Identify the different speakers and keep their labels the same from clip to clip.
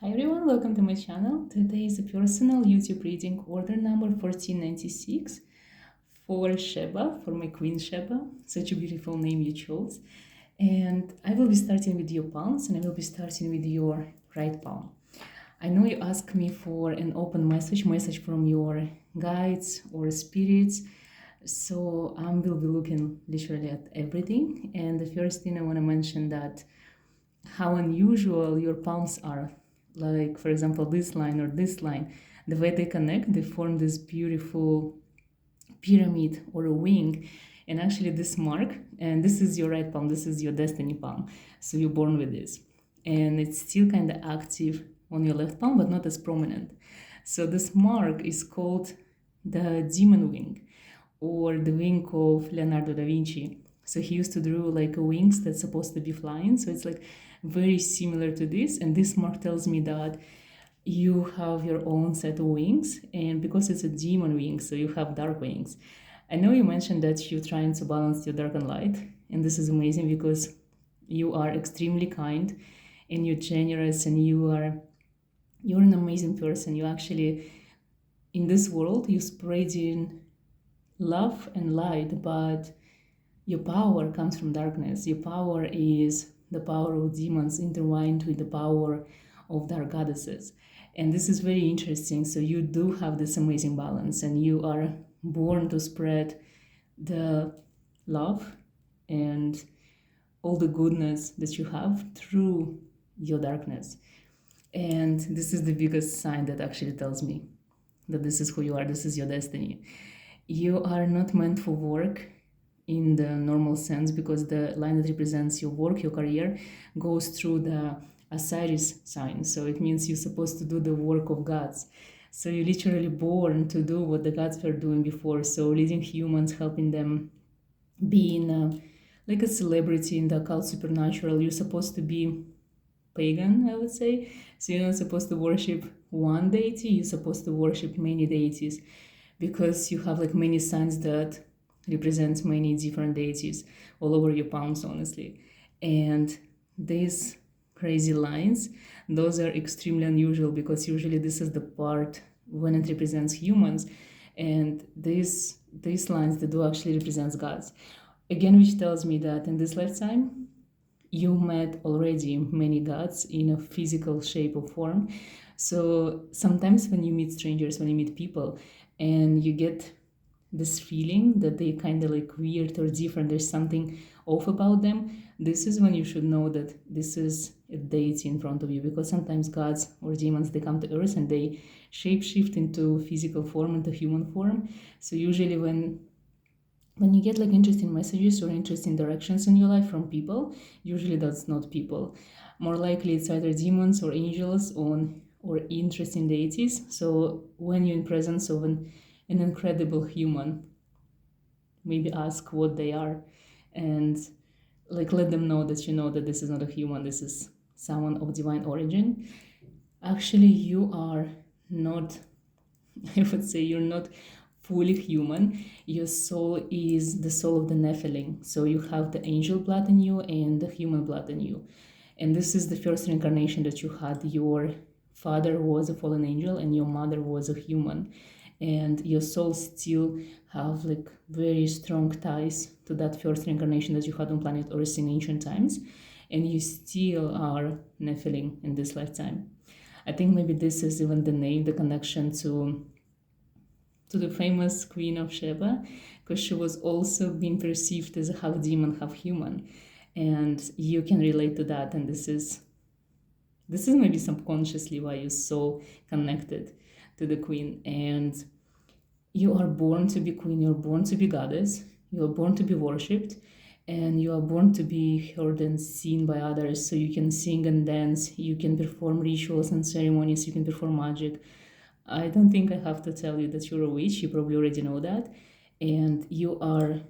Speaker 1: Hi everyone, welcome to my channel. Today is a personal YouTube reading order number 1496 for Sheba, for my queen Sheba. Such a beautiful name you chose. And I will be starting with your palms and I will be starting with your right palm. I know you asked me for an open message from your guides or spirits. So I will be looking literally at everything. And the first thing I want to mention that how unusual your palms are. Like, for example, this line or this line, the way they connect, they form this beautiful pyramid or a wing. And actually, this mark, and this is your right palm, this is your destiny palm. So you're born with this. And it's still kind of active on your left palm, but not as prominent. So this mark is called the demon wing or the wing of Leonardo da Vinci. So he used to draw like wings that's supposed to be flying. So it's like very similar to this. And this mark tells me that you have your own set of wings. And because it's a demon wing, so you have dark wings. I know you mentioned that you're trying to balance your dark and light. And this is amazing because you are extremely kind and you're generous and you're an amazing person. You actually, in this world, you're spreading love and light, but your power comes from darkness. Your power is the power of demons intertwined with the power of dark goddesses. And this is very interesting. So you do have this amazing balance, and you are born to spread the love and all the goodness that you have through your darkness. And this is the biggest sign that actually tells me that this is who you are, this is your destiny. You are not meant for work in the normal sense because the line that represents your work, your career, goes through the Osiris sign. So it means you're supposed to do the work of gods. So you're literally born to do what the gods were doing before. So leading humans, helping them, being like a celebrity in the occult supernatural. You're supposed to be pagan, I would say. So you're not supposed to worship one deity, you're supposed to worship many deities because you have like many signs that represents many different deities all over your palms, honestly. And these crazy lines, those are extremely unusual because usually this is the part when it represents humans, and these lines they do actually represents gods. Again, which tells me that in this lifetime you met already many gods in a physical shape or form. So sometimes when you meet strangers, when you meet people, and you get this feeling that they kind of like weird or different, there's something off about them, this is when you should know that this is a deity in front of you, because sometimes gods or demons they come to earth and they shape shift into physical form, into human form. So usually when you get like interesting messages or interesting directions in your life from people, usually that's not people. More likely it's either demons or angels or interesting deities. So when you're in presence of an incredible human, maybe ask what they are and like let them know that you know that this is not a human, this is someone of divine origin. Actually, you are not, I would say you're not fully human. Your soul is the soul of the Nephilim. So you have the angel blood in you and the human blood in you. And this is the first reincarnation that you had. Your father was a fallen angel and your mother was a human. And your soul still have like very strong ties to that first reincarnation that you had on planet Earth in ancient times. And you still are Nephilim in this lifetime. I think maybe this is even the name, the connection to the famous Queen of Sheba, because she was also being perceived as a half demon, half human. And you can relate to that, and this is maybe subconsciously why you're so connected to the queen. And you are born to be queen, you're born to be goddess, you are born to be worshipped, and you are born to be heard and seen by others. So you can sing and dance, you can perform rituals and ceremonies, you can perform magic. I don't think I have to tell you that you're a witch, you probably already know that. And you are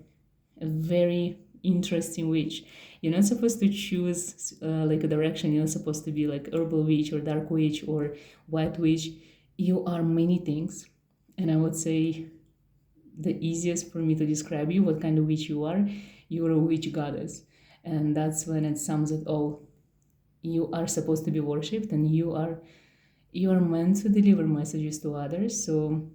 Speaker 1: a very interesting witch. You're not supposed to choose like a direction. You're not supposed to be like herbal witch or dark witch or white witch. You are many things. And I would say the easiest for me to describe you, what kind of witch you are, you're a witch goddess. And that's when it sums it all. you are supposed to be worshipped, and you are meant to deliver messages to others. So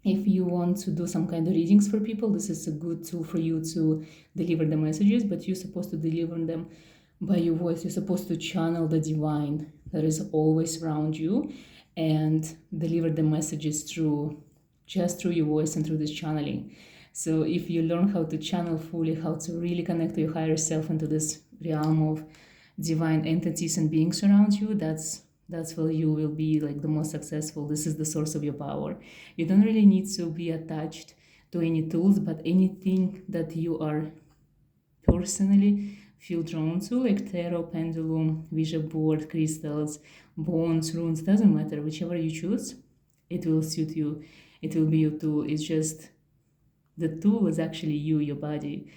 Speaker 1: if you want to do some kind of readings for people, this is a good tool for you to deliver the messages, but you're supposed to deliver them by your voice. You're supposed to channel the divine that is always around you and deliver the messages just through your voice and through this channeling. So if you learn how to channel fully, how to really connect to your higher self into this realm of divine entities and beings around you, that's where you will be like the most successful. This is the source of your power. You don't really need to be attached to any tools, but anything that you are personally feel drawn to, like tarot, pendulum, vision board, crystals, bones, runes, doesn't matter. Whichever you choose, it will suit you. It will be your tool. It's just the tool is actually you, your body,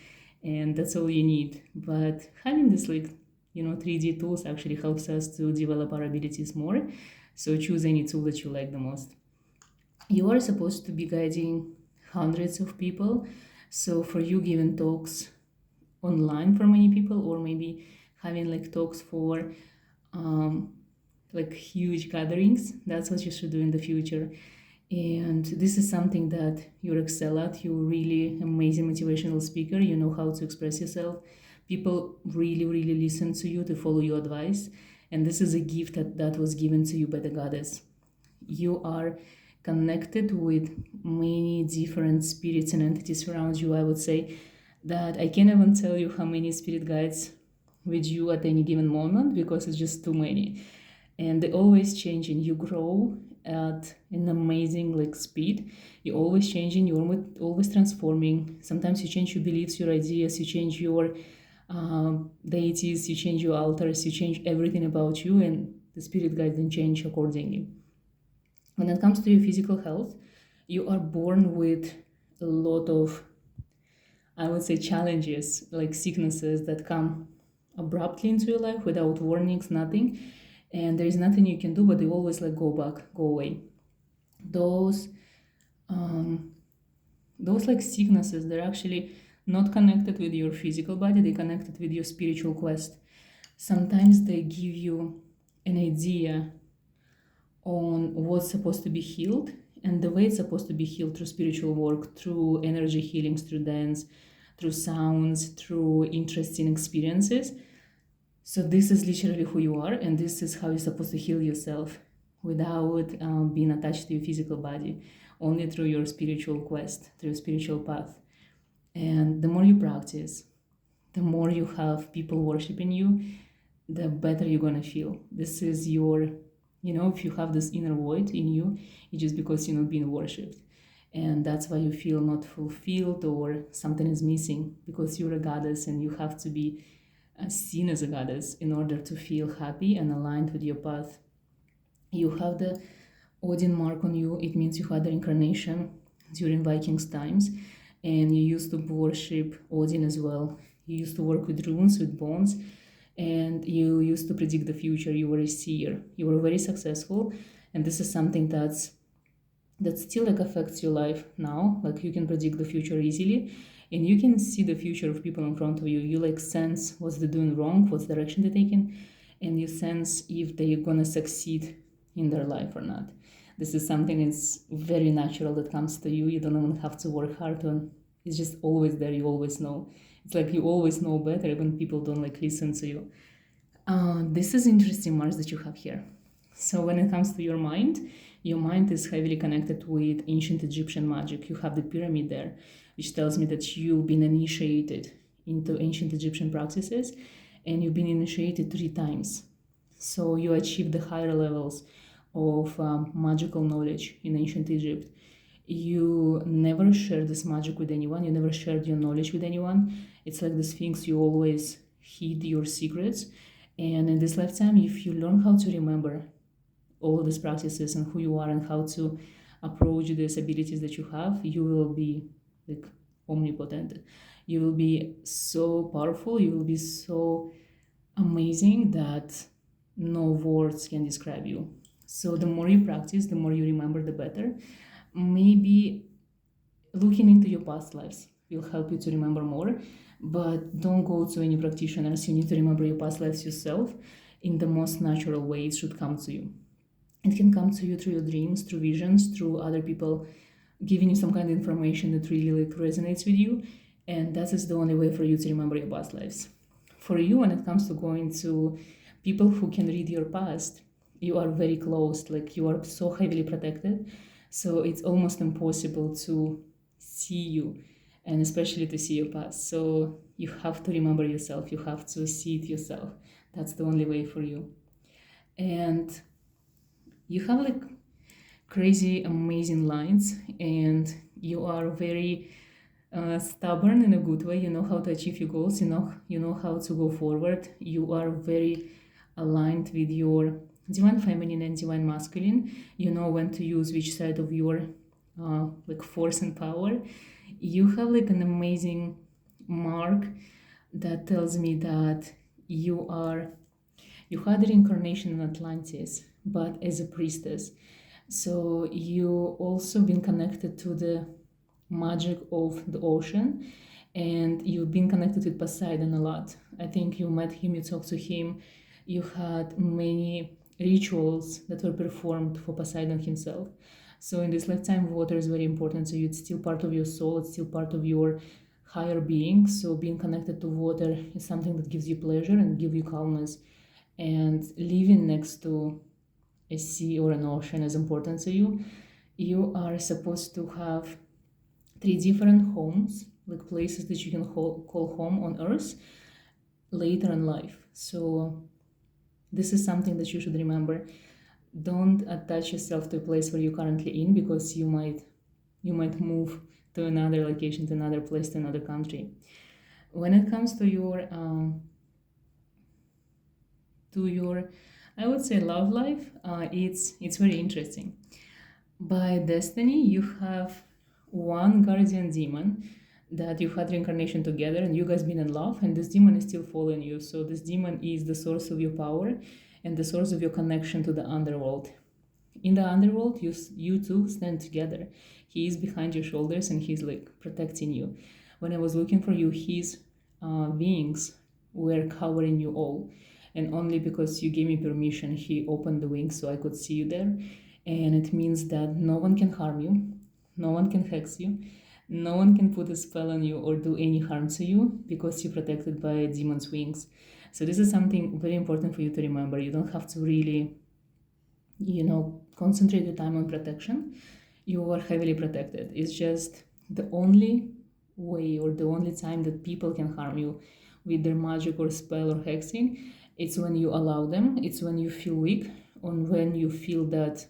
Speaker 1: and that's all you need. But having this 3D tools actually helps us to develop our abilities more. So choose any tool that you like the most. You are supposed to be guiding hundreds of people. So for you, giving talks online for many people, or maybe having like talks for like huge gatherings, that's what you should do in the future. And this is something that you excel at. You're really amazing motivational speaker. You know how to express yourself. People really, really listen to you, to follow your advice. And this is a gift that was given to you by the goddess. You are connected with many different spirits and entities around you. I would say that I can't even tell you how many spirit guides with you at any given moment, because it's just too many. And they always change, and you grow at an amazing speed. You're always changing, you're always transforming. Sometimes you change your beliefs, your ideas, you change your deities, you change your altars, you change everything about you, and the spirit guides then change accordingly. When it comes to your physical health, you are born with a lot of, I would say, challenges, like sicknesses that come abruptly into your life without warnings, nothing. And there is nothing you can do, but they always go back, go away. Those sicknesses, they're actually not connected with your physical body, they're connected with your spiritual quest. Sometimes they give you an idea on what's supposed to be healed and the way it's supposed to be healed through spiritual work, through energy healings, through dance, through sounds, through interesting experiences. So this is literally who you are, and this is how you're supposed to heal yourself without being attached to your physical body, only through your spiritual quest, through your spiritual path. And the more you practice, the more you have people worshiping you, the better you're gonna feel. This is your, if you have this inner void in you, it's just because you're not being worshipped. And that's why you feel not fulfilled or something is missing, because you're a goddess and you have to be seen as a goddess in order to feel happy and aligned with your path. You have the Odin mark on you. It means you had the incarnation during Vikings times, and you used to worship Odin as well. You used to work with runes, with bones, and you used to predict the future. You were a seer. You were very successful, and this is something that still affects your life now. You can predict the future easily, and you can see the future of people in front of you. You sense what they're doing wrong, what direction they're taking, and you sense if they're gonna succeed in their life or not. This is something that's very natural that comes to you. You don't even have to work hard on. It's just always there. You always know. It's you always know better when people don't listen to you. This is interesting, Mars, that you have here. So when it comes to your mind is heavily connected with ancient Egyptian magic. You have the pyramid there, which tells me that you've been initiated into ancient Egyptian practices, and you've been initiated 3 times. So you achieved the higher levels of magical knowledge in ancient Egypt. You never shared this magic with anyone. You never shared your knowledge with anyone. It's like the Sphinx, you always hid your secrets. And in this lifetime, if you learn how to remember all of these practices and who you are and how to approach these abilities that you have, you will be omnipotent. You will be so powerful. You will be so amazing that no words can describe you. So the more you practice, the more you remember, the better. Maybe looking into your past lives will help you to remember more, but don't go to any practitioners. You need to remember your past lives yourself. in the most natural way it should come to you. It can come to you through your dreams, through visions, through other people giving you some kind of information that really like resonates with you. And that is the only way for you to remember your past lives. For you, when it comes to going to people who can read your past, you are very close, like you are so heavily protected. So it's almost impossible to see you, and especially to see your past. So you have to remember yourself, you have to see it yourself. That's the only way for you. And you have like crazy, amazing lines, and you are very stubborn in a good way. You know how to achieve your goals. You know how to go forward. You are very aligned with your divine feminine and divine masculine. You know when to use which side of your like force and power. You have like an amazing mark that tells me that you had a reincarnation in Atlantis, but as a priestess. So you also been connected to the magic of the ocean, and you've been connected with Poseidon a lot. I think you met him, you talked to him, you had many rituals that were performed for Poseidon himself. So in this lifetime, water is very important to you. It's still part of your soul, it's still part of your higher being. So being connected to water is something that gives you pleasure and gives you calmness. And living next to a sea or an ocean is important to you. You are supposed to have 3 different homes, like places that you can call home on earth later in life. So this is something that you should remember. Don't attach yourself to a place where you're currently in, because you might move to another location, to another place, to another country. When it comes to your I would say love life, it's very interesting. By destiny, you have one guardian demon that you had reincarnation together, and you guys been in love, and this demon is still following you. So this demon is the source of your power and the source of your connection to the underworld. In the underworld, you two stand together. He is behind your shoulders and he's like protecting you. When I was looking for you, his wings were covering you all, and only because you gave me permission, he opened the wings so I could see you there. And it means that no one can harm you, no one can hex you, no one can put a spell on you or do any harm to you, because you're protected by a demon's wings. So this is something very important for you to remember. You don't have to really, concentrate your time on protection. You are heavily protected. It's just the only way or the only time that people can harm you with their magic or spell or hexing, it's when you allow them. It's when you feel weak, or when you feel that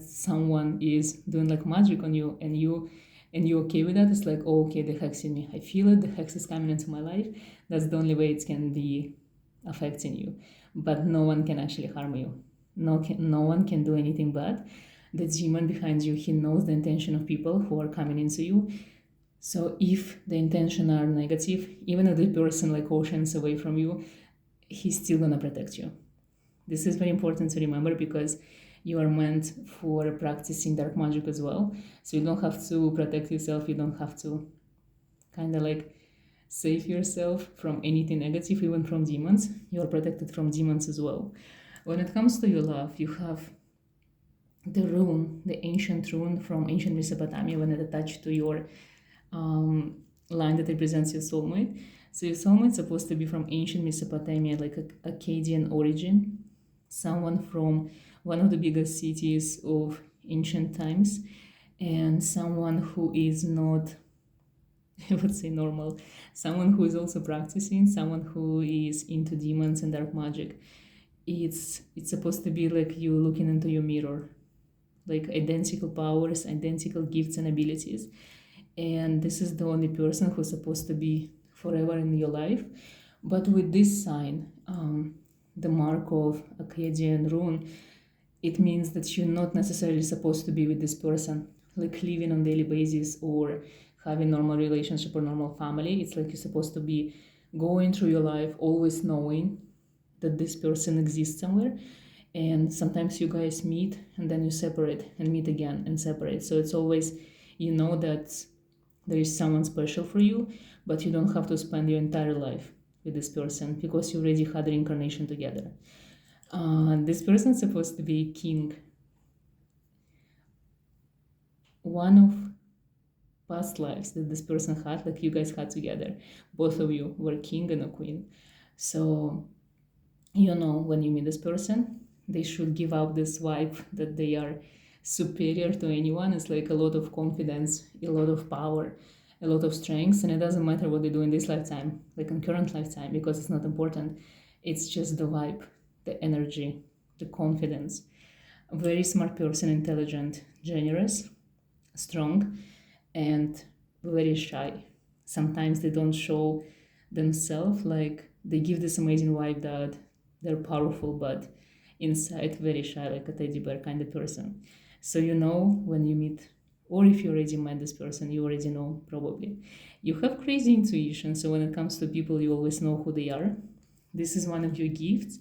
Speaker 1: someone is doing like magic on you, and you're okay with that. It's like, oh, okay, they're hexing me. I feel it. The hex is coming into my life. That's the only way it can be affecting you. But no one can actually harm you. No one can do anything bad. The demon behind you, he knows the intention of people who are coming into you. So if the intention are negative, even if the person like oceans away from you, he's still gonna protect you. This is very important to remember, because you are meant for practicing dark magic as well. So you don't have to protect yourself. You don't have to kind of like save yourself from anything negative, even from demons. You are protected from demons as well. When it comes to your love, you have the rune, the ancient rune from ancient Mesopotamia, when it attached to your line that represents your soulmate. So your soulmate is supposed to be from ancient Mesopotamia, like Akkadian origin, someone from one of the biggest cities of ancient times, and someone who is not, I would say, normal, someone who is also practicing, someone who is into demons and dark magic. It's supposed to be like you looking into your mirror, like identical powers, identical gifts and abilities. And this is the only person who's supposed to be forever in your life. But with this sign, the mark of Akkadian rune, it means that you're not necessarily supposed to be with this person, like living on daily basis or having normal relationship or normal family. It's like you're supposed to be going through your life always knowing that this person exists somewhere. And sometimes you guys meet and then you separate and meet again and separate. So it's always, you know that there is someone special for you, but you don't have to spend your entire life with this person because you already had reincarnation together. This person is supposed to be king. One of past lives that this person had, like you guys had together, both of you were king and a queen. So, when you meet this person, they should give out this vibe that they are superior to anyone. It's like a lot of confidence, a lot of power, a lot of strength, and it doesn't matter what they do in this lifetime, like in current lifetime, because it's not important. It's just the vibe, the energy, the confidence. A very smart person, intelligent, generous, strong, and very shy. Sometimes they don't show themselves, like they give this amazing vibe that they're powerful, but inside very shy, like a teddy bear kind of person. So when you meet, or if you already met this person, you already know probably. You have crazy intuition, so when it comes to people, you always know who they are. This is one of your gifts.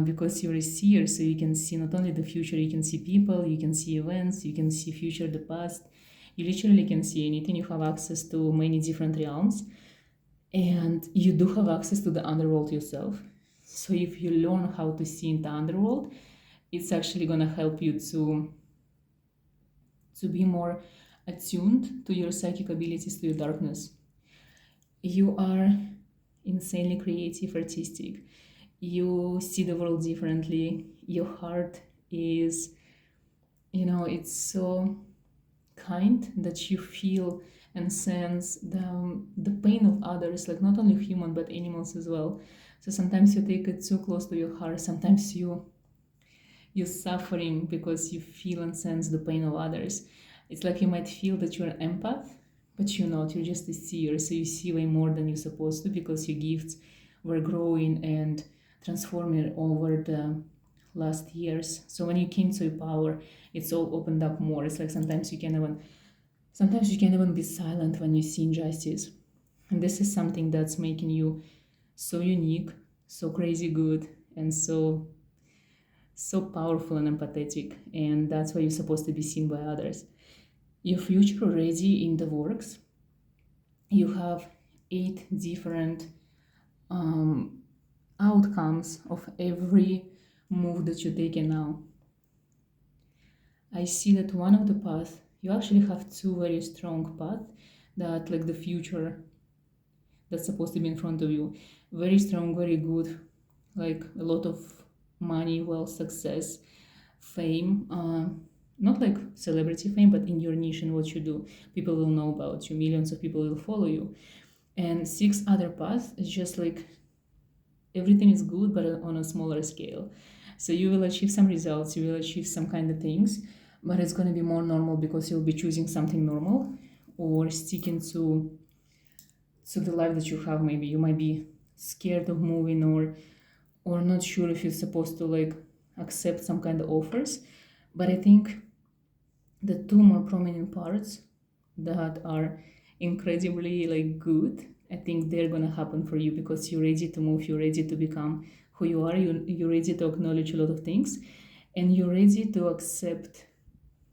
Speaker 1: Because you're a seer, so you can see not only the future, you can see people, you can see events, you can see future, the past. You literally can see anything. You have access to many different realms, and you do have access to the underworld yourself. So if you learn how to see in the underworld, it's actually going to help you to be more attuned to your psychic abilities, to your darkness. You are insanely creative, artistic. You see the world differently. Your heart is, it's so kind that you feel and sense the pain of others, like not only human but animals as well. So sometimes you take it too close to your heart. Sometimes you're suffering because you feel and sense the pain of others. It's like you might feel that you're an empath, but you're not. You're just a seer. So you see way more than you're supposed to because your gifts were growing and transforming over the last years. So when you came to your power, it's all opened up more. It's like sometimes you can't even be silent when you see injustice. And this is something that's making you so unique, so crazy good, and so powerful and empathetic. And that's why you're supposed to be seen by others. Your future already in the works. You have 8 different outcomes of every move that you're taking now. I see that one of the paths, you actually have 2 very strong paths that, like the future that's supposed to be in front of you. Very strong, very good, like a lot of money, wealth, success, fame. Not like celebrity fame, but in your niche and what you do. People will know about you, millions of people will follow you. And 6 other paths is just like everything is good, but on a smaller scale. So you will achieve some results, you will achieve some kind of things, but it's going to be more normal because you'll be choosing something normal or sticking to the life that you have. Maybe you might be scared of moving or not sure if you're supposed to like accept some kind of offers. But I think the 2 more prominent parts that are incredibly like good, I think they're gonna happen for you because you're ready to move, you're ready to become who you are, you're ready to acknowledge a lot of things, and you're ready to accept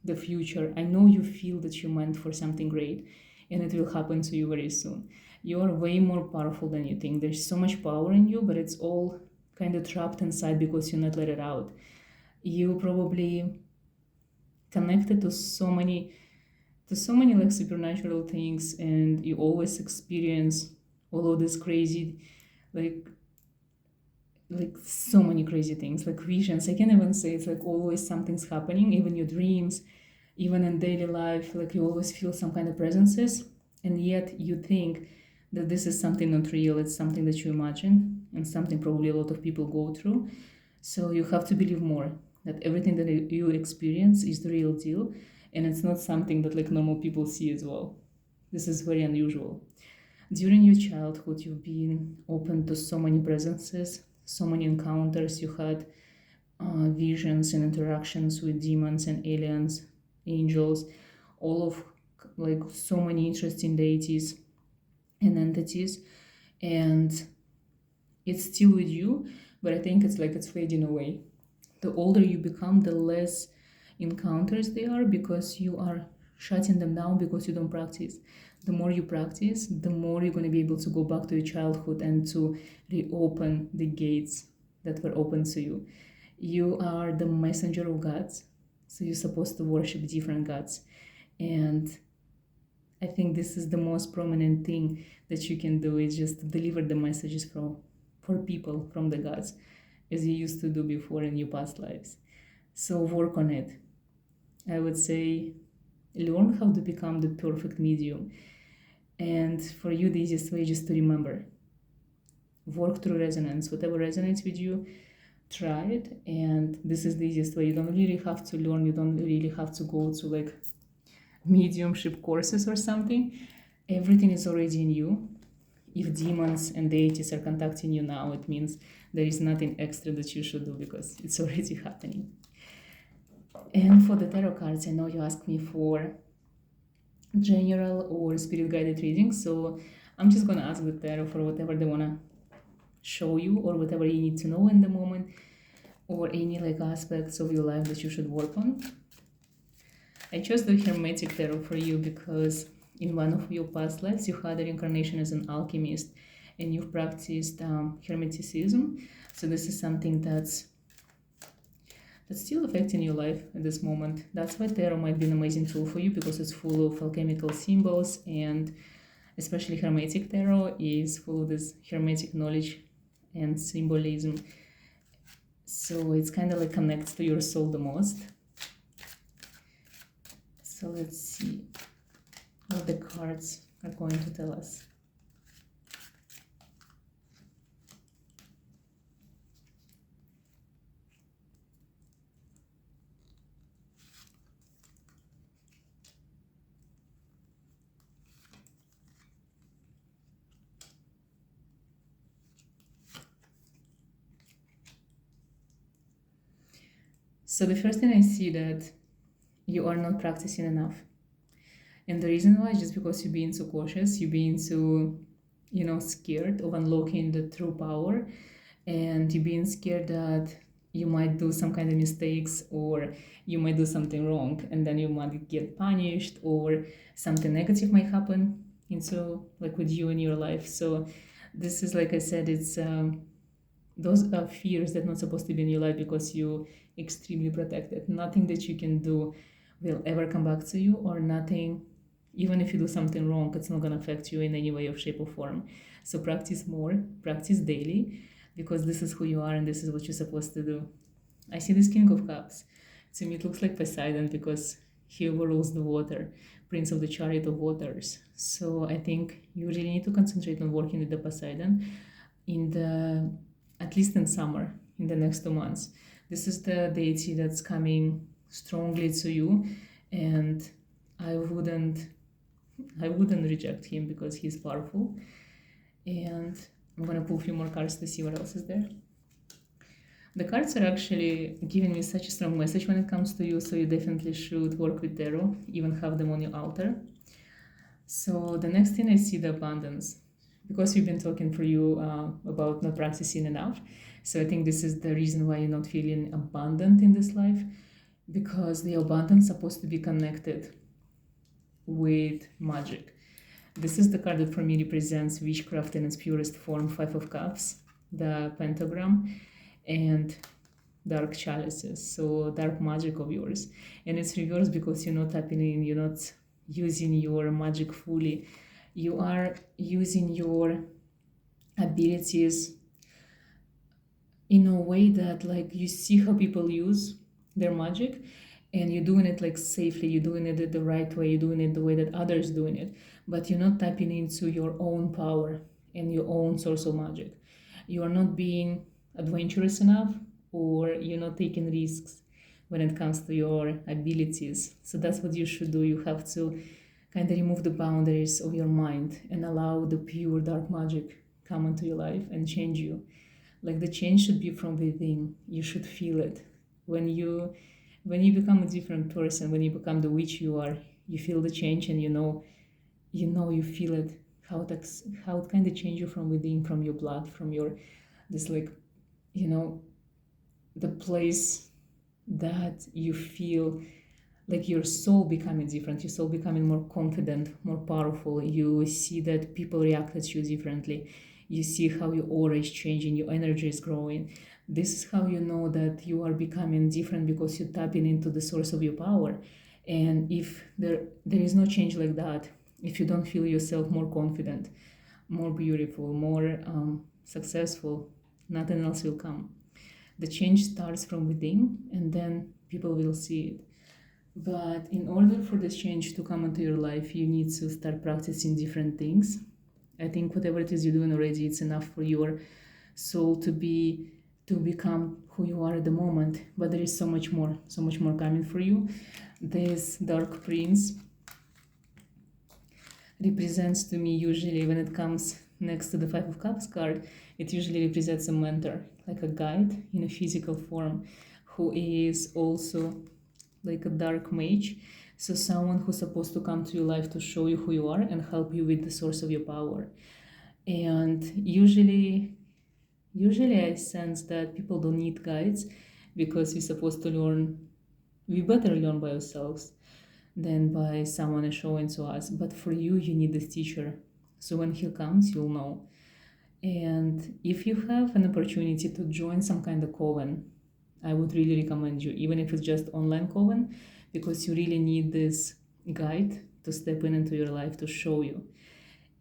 Speaker 1: the future. I know you feel that you're meant for something great, and it will happen to you very soon. You are way more powerful than you think. There's so much power in you, but it's all kind of trapped inside because you're not let it out. You probably connected to so many like supernatural things, and you always experience all of this crazy like so many crazy things, like visions. I can't even say, it's like always something's happening, even your dreams, even in daily life, like you always feel some kind of presences, and yet you think that this is something not real, it's something that you imagine and something probably a lot of people go through. So you have to believe more that everything that you experience is the real deal, and it's not something that like normal people see as well. This is very unusual. During your childhood, you've been open to so many presences, so many encounters. You had visions and interactions with demons and aliens, angels, all of like so many interesting deities and entities, and it's still with you, but I think it's like it's fading away. The older you become, the less encounters they are because you are shutting them down because you don't practice. the more you practice, the more you're going to be able to go back to your childhood and to reopen the gates that were open to you. You are the messenger of gods, so you're supposed to worship different gods. And I think this is the most prominent thing that you can do, is just to deliver the messages for people from the gods, as you used to do before in your past lives. So work on it. I would say learn how to become the perfect medium. And for you, the easiest way is just to remember. Work through resonance. Whatever resonates with you, try it. And this is the easiest way. You don't really have to learn. You don't really have to go to like mediumship courses or something. Everything is already in you. If demons and deities are contacting you now, it means there is nothing extra that you should do, because it's already happening. And for the tarot cards, I know you asked me for general or spirit guided reading, so I'm just gonna ask the tarot for whatever they wanna show you, or whatever you need to know in the moment, or any like aspects of your life that you should work on. I chose the Hermetic tarot for you because in one of your past lives you had a reincarnation as an alchemist, and you've practiced Hermeticism. So this is something that's still affecting your life at this moment. That's why tarot might be an amazing tool for you, because it's full of alchemical symbols, and especially Hermetic tarot is full of this Hermetic knowledge and symbolism. So it's kind of like connects to your soul the most. So let's see what the cards are going to tell us. So the first thing I see that you are not practicing enough. And the reason why is just because you're being so cautious, you're being so, scared of unlocking the true power, and you're being scared that you might do some kind of mistakes, or you might do something wrong, and then you might get punished, or something negative might happen like with you in your life. So this is, like I said, it's those are fears that are not supposed to be in your life, because you extremely protected. Nothing that you can do will ever come back to you, or nothing, even if you do something wrong, it's not going to affect you in any way or shape or form. So practice more, practice daily, because this is who you are and this is what you're supposed to do. I see this King of Cups. To me, it looks like Poseidon, because he overrules the water, Prince of the Chariot of Waters. So I think you really need to concentrate on working with the Poseidon at least in summer, in the next 2 months. This is the deity that's coming strongly to you, and I wouldn't reject him, because he's powerful. And I'm gonna pull a few more cards to see what else is there. The cards are actually giving me such a strong message when it comes to you, so you definitely should work with tarot, even have them on your altar. So the next thing I see, the abundance, because we've been talking for you about not practicing enough. So I think this is the reason why you're not feeling abundant in this life, because the abundance is supposed to be connected with magic. This is the card that for me represents witchcraft in its purest form, 5 of Cups, the pentagram, and dark chalices, so dark magic of yours. And it's reversed because you're not tapping in, you're not using your magic fully. You are using your abilities in a way that, like, you see how people use their magic, and you're doing it like safely, you're doing it the right way, you're doing it the way that others doing it, but you're not tapping into your own power and your own source of magic. You are not being adventurous enough, or you're not taking risks when it comes to your abilities. So that's what you should do. You have to kind of remove the boundaries of your mind and allow the pure dark magic come into your life and change you. Like, the change should be from within. You should feel it. When you become a different person, when you become the witch you are, you feel the change, and you feel it, how it kind of changes you from within, from your blood, from your this, like, the place that you feel like your soul becoming different, your soul becoming more confident, more powerful. You see that people react at you differently. You see how your aura is changing, your energy is growing. This is how you know that you are becoming different, because you're tapping into the source of your power. And if there is no change like that, if you don't feel yourself more confident, more beautiful, more successful, nothing else will come. The change starts from within, and then people will see it. But in order for this change to come into your life, you need to start practicing different things. I think whatever it is you're doing already, it's enough for your soul to become who you are at the moment. But there is so much more coming for you. This dark prince represents to me, usually when it comes next to the Five of Cups card, it usually represents a mentor, like a guide in a physical form, who is also like a dark mage. So someone who's supposed to come to your life to show you who you are and help you with the source of your power. And usually I sense that people don't need guides, because we're supposed to learn, we better learn by ourselves than by someone showing to us. But for you, you need this teacher. So when he comes, you'll know. And if you have an opportunity to join some kind of coven, I would really recommend you, even if it's just online coven, because you really need this guide to step into your life to show you.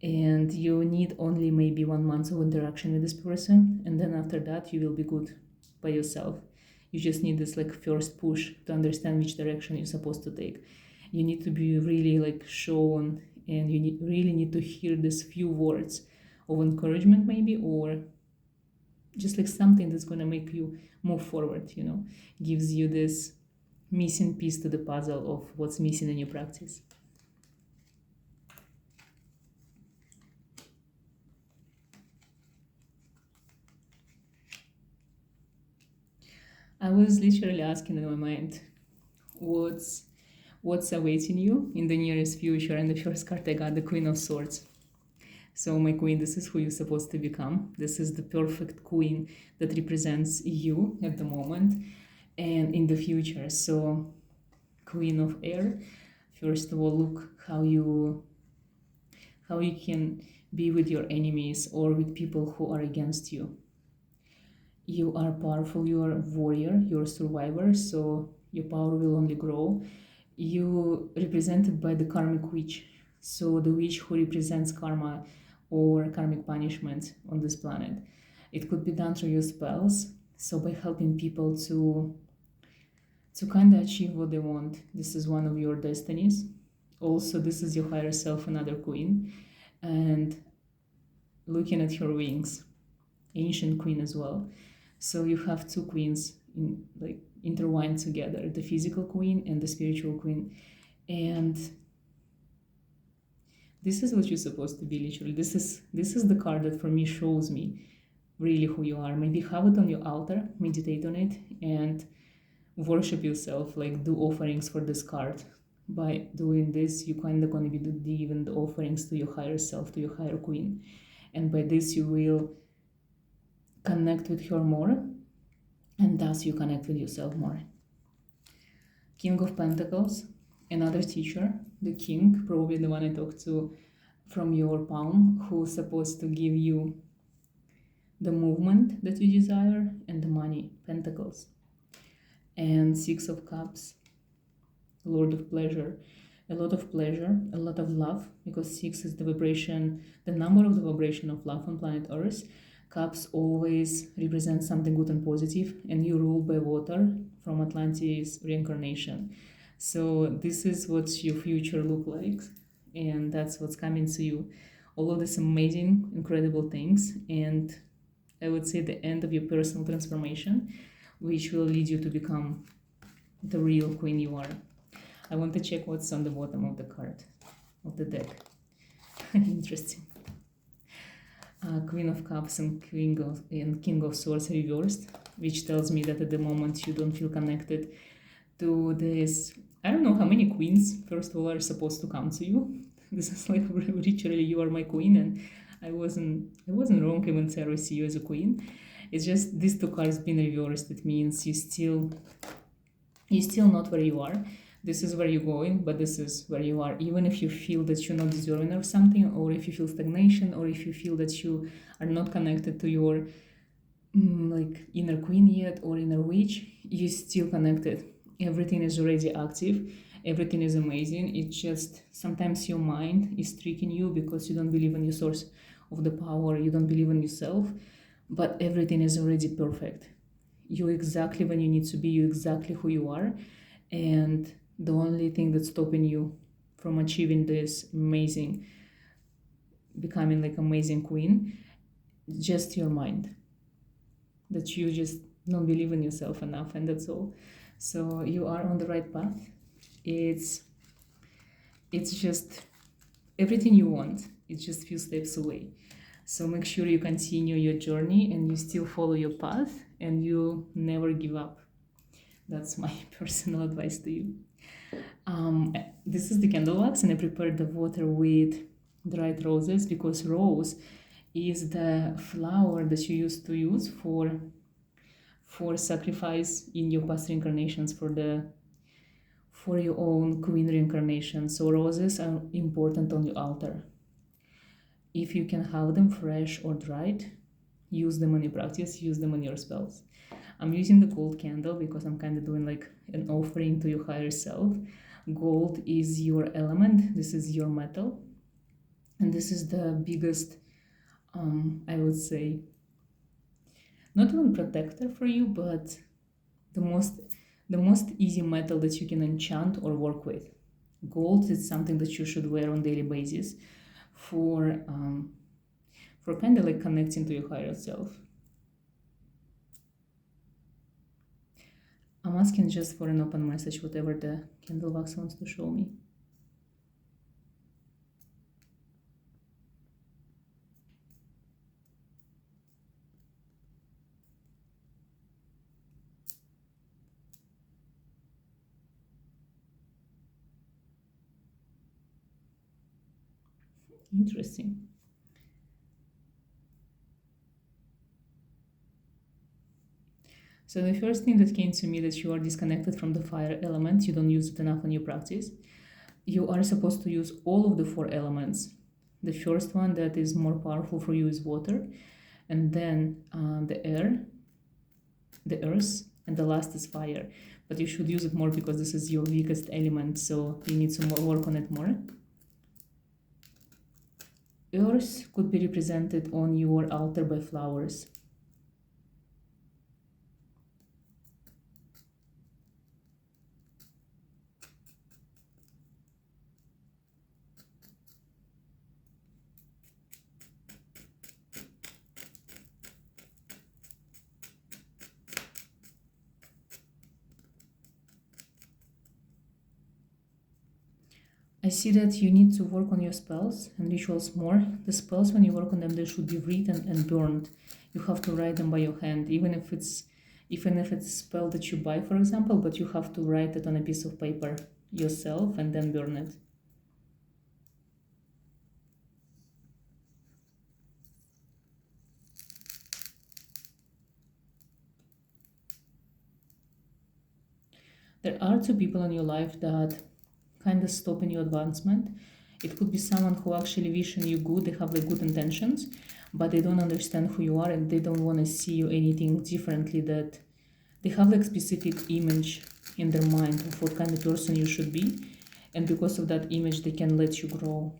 Speaker 1: And you need only maybe 1 month of interaction with this person, and then after that you will be good by yourself. You just need this like first push to understand which direction you're supposed to take. You need to be really like shown, and you really need to hear these few words of encouragement maybe, or just like something that's going to make you move forward, gives you this missing piece to the puzzle of what's missing in your practice. I was literally asking in my mind, what's awaiting you in the nearest future? And the first card I got, the Queen of Swords. So my queen, this is who you're supposed to become. This is the perfect queen that represents you at the moment and in the future. So Queen of Air, first of all, look how you can be with your enemies or with people who are against you. You are powerful, you are a warrior, you're a survivor, so your power will only grow. You represented by the karmic witch, so the witch who represents karma or karmic punishment on this planet. It could be done through your spells, so by helping people to kind of achieve what they want. This is one of your destinies. Also, this is your higher self, another queen, and looking at her wings, ancient queen as well. So you have two queens intertwined together, the physical queen and the spiritual queen. And this is what you're supposed to be, literally. This is the card that for me shows me really who you are. Maybe have it on your altar, meditate on it, and worship yourself, like do offerings for this card. By doing this, you kind of going to be giving the offerings to your higher self, to your higher queen. And by this, you will connect with her more, and thus you connect with yourself more. King of Pentacles, another teacher, the king, probably the one I talked to from your palm, who's supposed to give you the movement that you desire and the money, Pentacles. And Six of Cups, Lord of Pleasure, a lot of pleasure, a lot of love, because 6 is the vibration, the number of the vibration of love on planet Earth. Cups always represent something good and positive, and you rule by water from Atlantis reincarnation. So this is what your future look like, and that's what's coming to you. All of these amazing, incredible things, and I would say the end of your personal transformation, which will lead you to become the real queen you are. I want to check what's on the bottom of the card, of the deck. Interesting. Queen of Cups and King of Swords reversed, which tells me that at the moment you don't feel connected to this. I don't know how many queens, first of all, are supposed to come to you. This is like literally you are my queen, and I wasn't wrong even to I see you as a queen. It's just these two cards being reversed. It means you still not where you are. This is where you're going, but this is where you are. Even if you feel that you're not deserving of something, or if you feel stagnation, or if you feel that you are not connected to your like inner queen yet or inner witch, you're still connected. Everything is already active. Everything is amazing. It's just sometimes your mind is tricking you because you don't believe in your source of the power. You don't believe in yourself, but everything is already perfect. You're exactly when you need to be. You're exactly who you are, and the only thing that's stopping you from achieving this amazing, becoming like amazing queen, just your mind, that you just don't believe in yourself enough, and that's all. So you are on the right path. It's just everything you want. It's just few steps away. So make sure you continue your journey and you still follow your path and you never give up. That's my personal advice to you. This is the candle wax, and I prepared the water with dried roses because rose is the flower that you used to use for sacrifice in your past reincarnations, for your own queen reincarnation. So roses are important on your altar. If you can have them fresh or dried, use them in your practice, use them in your spells. I'm using the gold candle because I'm kind of doing like an offering to your higher self. Gold is your element, this is your metal, and this is the biggest, I would say, not even protector for you, but the most easy metal that you can enchant or work with. Gold is something that you should wear on daily basis for kind of like connecting to your higher self. I'm asking just for an open message, whatever the candle wax wants to show me. Interesting. So the first thing that came to me, that you are disconnected from the fire element. You don't use it enough in your practice. You are supposed to use all of the 4 elements. The first one that is more powerful for you is water, and then the air, the earth, and the last is fire. But you should use it more because this is your weakest element, so you need to work on it more. Earth could be represented on your altar by flowers. I see that you need to work on your spells and rituals more. The spells, when you work on them, they should be written and burned. You have to write them by your hand, even if it's a spell that you buy, for example, but you have to write it on a piece of paper yourself and then burn it. There are 2 people in your life that kind of stopping your advancement. It could be someone who actually wishing you good, they have like good intentions, but they don't understand who you are and they don't want to see you anything differently, that they have like specific image in their mind of what kind of person you should be, and because of that image they can let you grow.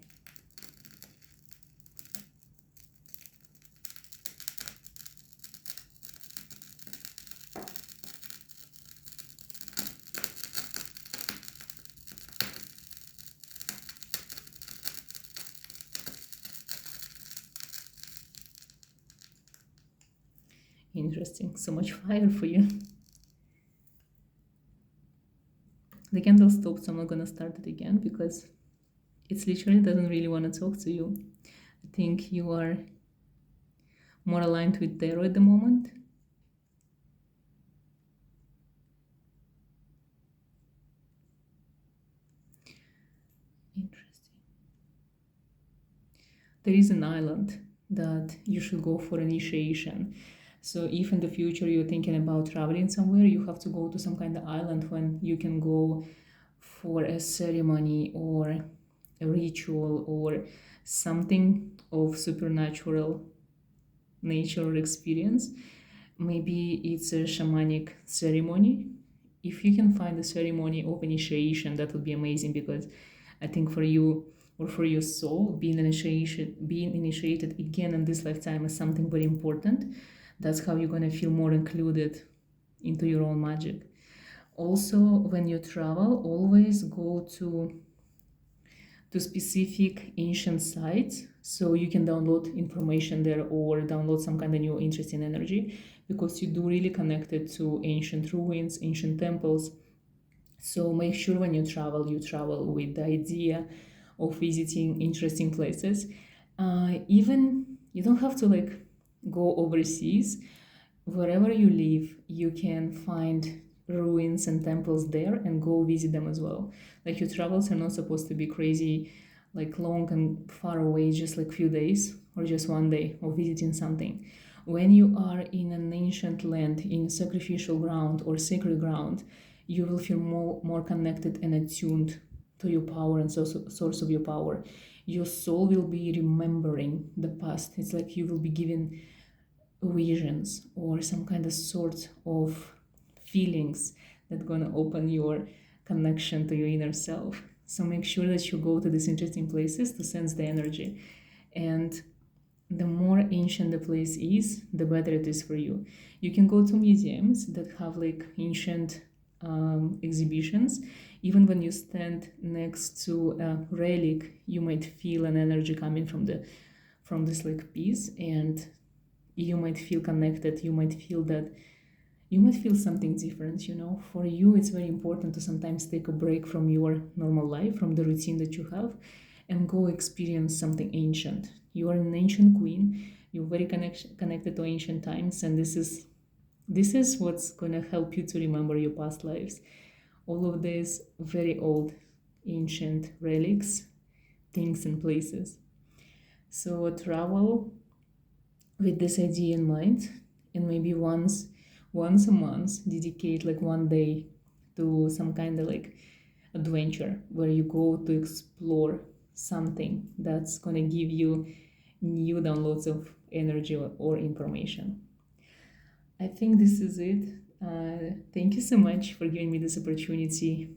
Speaker 1: Interesting. So much fire for you. The candle stopped, so I'm not gonna start it again because it literally doesn't really want to talk to you. I think you are more aligned with tarot at the moment. Interesting. There is an island that you should go for initiation. So if in the future you're thinking about traveling somewhere, you have to go to some kind of island when you can go for a ceremony or a ritual or something of supernatural nature or experience. Maybe it's a shamanic ceremony. If you can find a ceremony of initiation, that would be amazing, because I think for you or for your soul, being initiated again in this lifetime is something very important. That's how you're gonna feel more included into your own magic. Also, when you travel, always go to specific ancient sites so you can download information there or download some kind of new interesting energy, because you do really connect it to ancient ruins, ancient temples. So make sure when you travel with the idea of visiting interesting places. Even you don't have to like go overseas. Wherever you live, you can find ruins and temples there and go visit them as well. Like your travels are not supposed to be crazy, like long and far away, just like few days or just one day of visiting something. When you are in an ancient land, in sacrificial ground or sacred ground, you will feel more connected and attuned to your power and source of your power. Your soul will be remembering the past. It's like you will be given visions or some kind of sort of feelings that gonna open your connection to your inner self. So make sure that you go to these interesting places to sense the energy. And the more ancient the place is, the better it is for you. You can go to museums that have like ancient exhibitions. Even when you stand next to a relic, you might feel an energy coming from this like piece, and you might feel connected. You might feel something different, you know. For you, it's very important to sometimes take a break from your normal life, from the routine that you have, and go experience something ancient. You are an ancient queen. You're very connected to ancient times, and this is what's gonna help you to remember your past lives. All of these very old, ancient relics, things, and places. So travel with this idea in mind, and maybe once a month dedicate like one day to some kind of like adventure where you go to explore something that's gonna give you new downloads of energy or information. I think this is it. Thank you so much for giving me this opportunity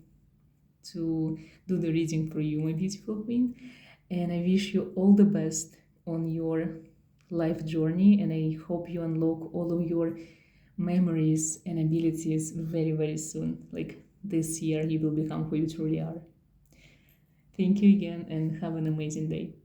Speaker 1: to do the reading for you, my beautiful queen. And I wish you all the best on your life journey, and I hope you unlock all of your memories and abilities very, very soon. Like this year, you will become who you truly are. Thank you again, and have an amazing day.